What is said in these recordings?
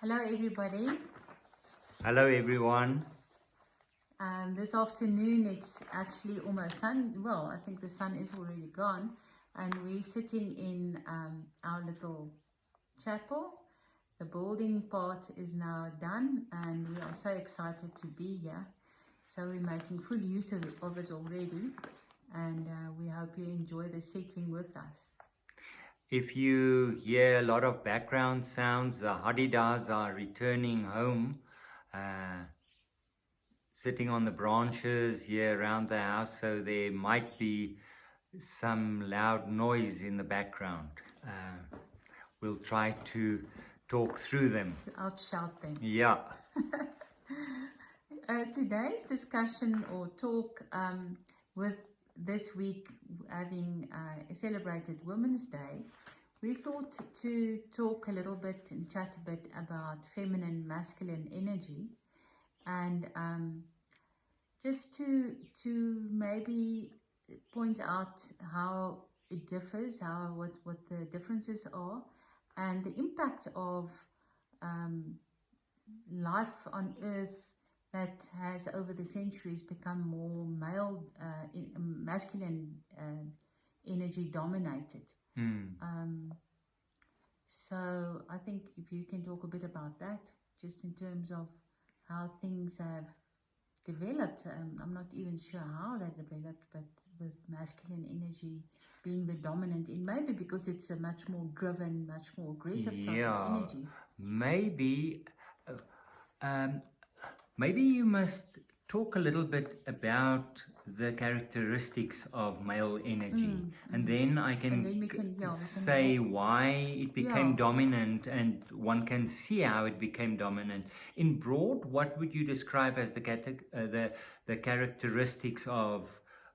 Hello everybody. Hello everyone. This afternoon it's actually almost sun. Well, I think the sun is already gone, and we're sitting in our little chapel. The building part is now done, and we are so excited to be here. So we're making full use of it already, and we hope you enjoy the sitting with us. If you hear a lot of background sounds, the Hadidas are returning home, sitting on the branches here around the house, so there might be some loud noise in the background. We'll try to talk through them. To outshout them. Yeah. Today's discussion or talk with this week having celebrated Women's Day, we thought to talk a little bit and chat a bit about feminine, masculine energy, and just to maybe point out how it differs, what the differences are, and the impact of life on Earth that has over the centuries become more male, masculine energy dominated. So I think if you can talk a bit about that, just in terms of how things have developed. I'm not even sure how that developed, but with masculine energy being the dominant, in maybe because it's a much more driven, much more aggressive type of energy. Maybe you must talk a little bit about the characteristics of male energy, and then I can, we can say why it became dominant, and one can see how it became dominant. In broad, what would you describe as the characteristics of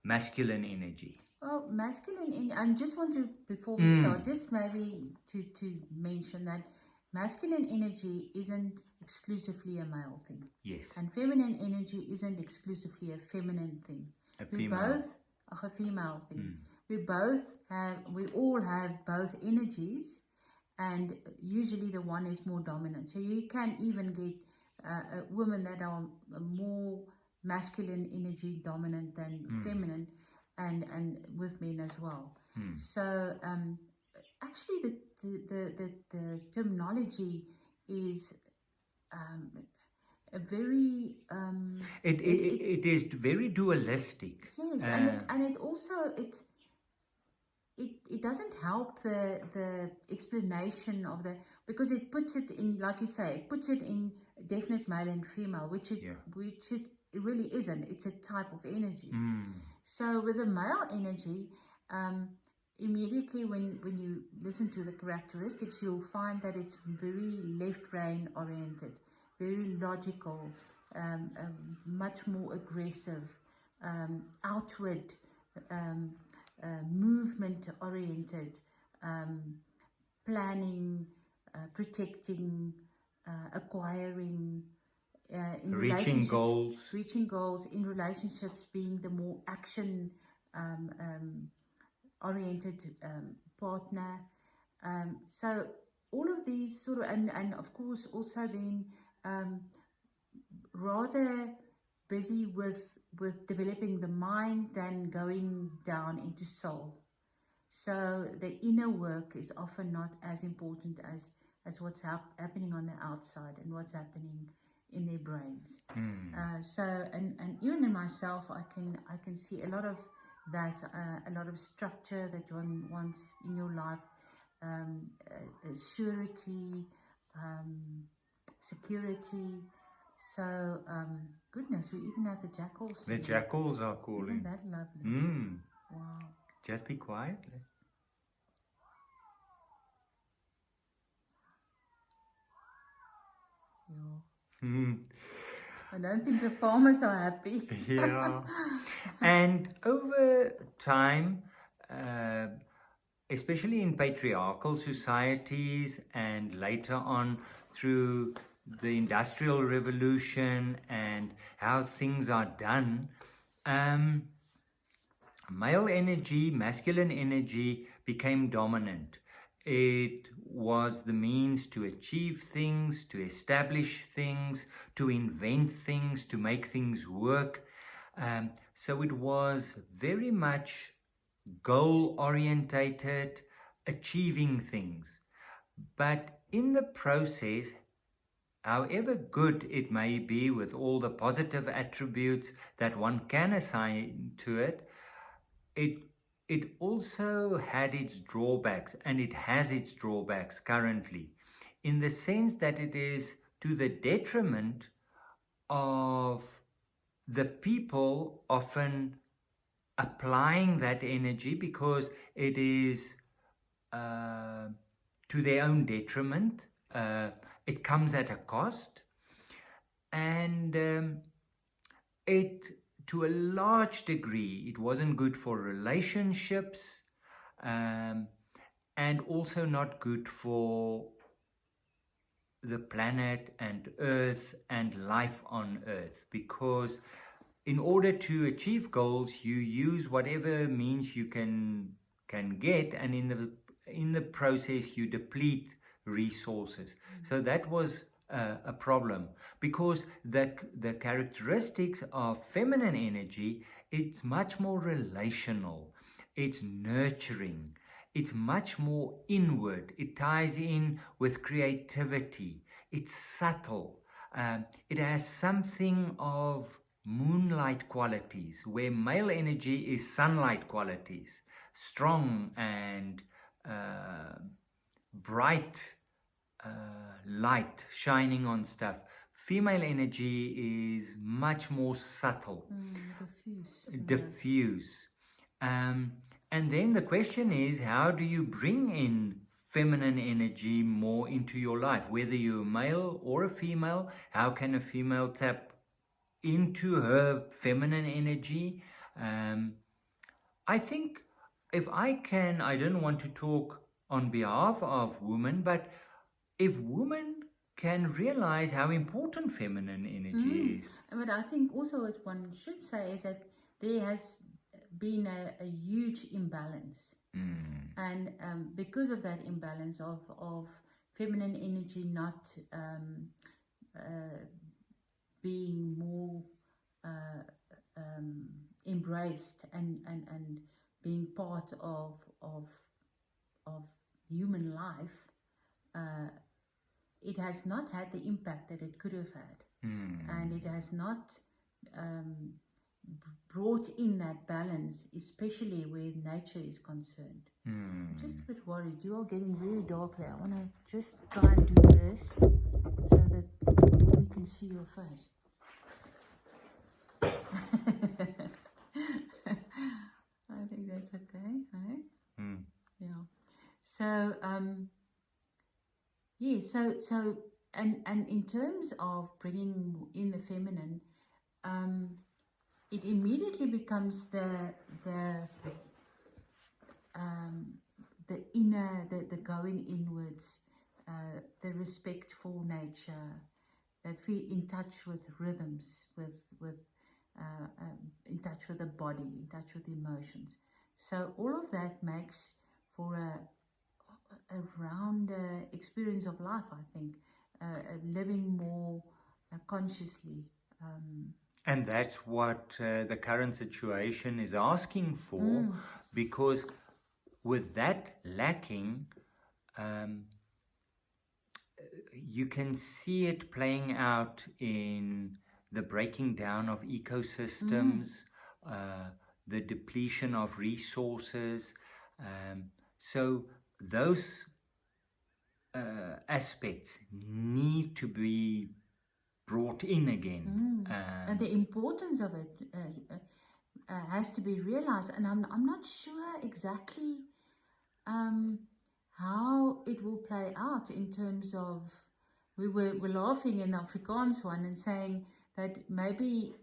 masculine energy? Well, masculine, I just want to, before we start, just maybe to mention that masculine energy isn't exclusively a male thing. Yes. And feminine energy isn't exclusively a feminine thing. A female thing. We all have both energies, and usually the one is more dominant. So you can even get women that are more masculine energy dominant than feminine, and with men as well. So actually the terminology is a very it is very dualistic. Yes, and it also it doesn't help the explanation of the, because it puts it in, like you say, it puts it in definite male and female, which it really isn't. It's a type of energy. So with the male energy, immediately when you listen to the characteristics, you'll find that it's very left brain oriented, very logical, much more aggressive, outward, movement oriented, planning, protecting, acquiring, reaching goals, in relationships being the more action oriented partner. So all of these sort of, and of course also then rather busy with developing the mind than going down into soul. So the inner work is often not as important as what's happening on the outside and what's happening in their brains. So and even in myself, I can see a lot of that, a lot of structure that one wants in your life, surety, security. So goodness, we even have the jackals. The jackals are calling. Isn't that lovely? Wow. Just be quiet. I don't think the farmers are happy. Yeah. And over time, especially in patriarchal societies, and later on through the Industrial Revolution and how things are done, male energy, masculine energy became dominant. It was the means to achieve things, to establish things, to invent things, to make things work. So it was very much goal-orientated, achieving things. But in the process, however good it may be with all the positive attributes that one can assign to it, it also had its drawbacks, and it has its drawbacks currently, in the sense that it is to the detriment of the people often applying that energy, because it is to their own detriment. It comes at a cost, and it, to a large degree, it wasn't good for relationships, and also not good for the planet and Earth and life on Earth, because in order to achieve goals, you use whatever means you can get, and in the process you deplete resources. So that was a problem, because the characteristics of feminine energy, it's much more relational, it's nurturing, it's much more inward, it ties in with creativity, it's subtle, it has something of moonlight qualities, where male energy is sunlight qualities, strong and bright light shining on stuff. Female energy is much more subtle, diffuse. And then the question is, how do you bring in feminine energy more into your life? Whether you're a male or a female, how can a female tap into her feminine energy? I think if I don't want to talk on behalf of women, but if women can realize how important feminine energy is. But I think also what one should say is that there has been a huge imbalance. And because of that imbalance of feminine energy not being more embraced and being part of human life, it has not had the impact that it could have had. And it has not brought in that balance, especially where nature is concerned. I'm just a bit worried. You are getting very dark there. I want to just try and do this so that we can see your face. I think that's okay, right? Yeah. So, yeah, so and in terms of bringing in the feminine, it immediately becomes the inner, the going inwards, the respect for nature, that feel in touch with rhythms, in touch with the body, in touch with emotions. So all of that makes for a rounder experience of life, I think, living more consciously. And that's what the current situation is asking for, because with that lacking, you can see it playing out in the breaking down of ecosystems, the depletion of resources. So those aspects need to be brought in again. And the importance of it has to be realized. And I'm not sure exactly how it will play out in terms of, we were laughing in the Afrikaans one and saying that maybe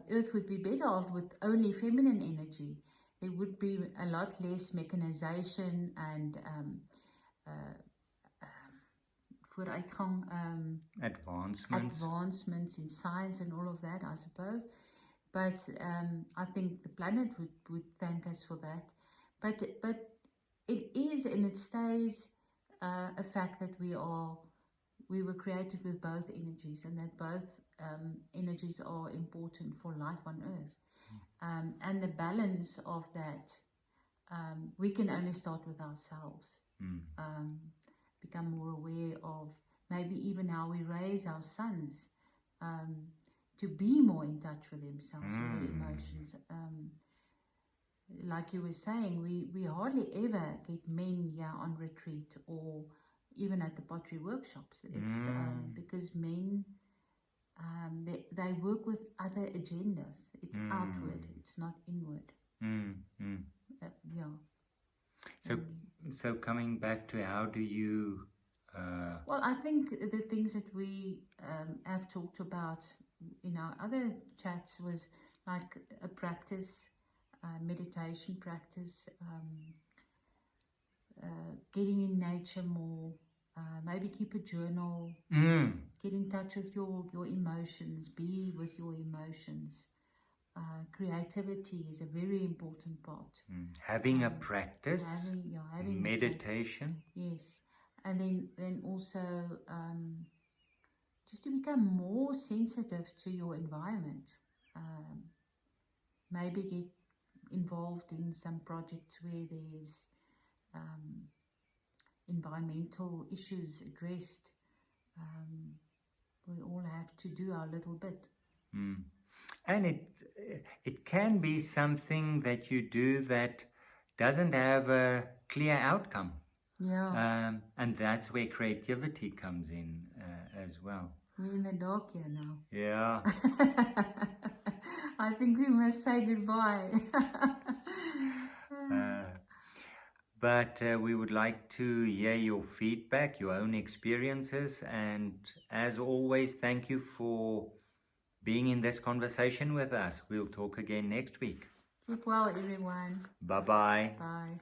Earth would be better off with only feminine energy. There would be a lot less mechanization and vooruitgang, advancements in science and all of that, I suppose. But I think the planet would thank us for that. But it is and it stays a fact that we were created with both energies, and that both energies are important for life on earth. And the balance of that, we can only start with ourselves. Become more aware of maybe even how we raise our sons, to be more in touch with themselves, with their emotions. Like you were saying, we hardly ever get men here on retreat or even at the pottery workshops. It's because men, they work with other agendas. It's outward, it's not inward. So coming back to how do you... Well, I think the things that we have talked about in our other chats was like a practice, meditation practice, getting in nature more, maybe keep a journal, get in touch with your emotions, be with your emotions. Creativity is a very important part. Having a practice, having meditation. Yes. And then also just to become more sensitive to your environment. Maybe get involved in some projects where there's environmental issues addressed. We all have to do our little bit. And it can be something that you do that doesn't have a clear outcome. Yeah. And that's where creativity comes in as well. We're in the dark here now. Yeah. I think we must say goodbye. But we would like to hear your feedback, your own experiences. And as always, thank you for being in this conversation with us. We'll talk again next week. Keep well, everyone. Bye-bye. Bye.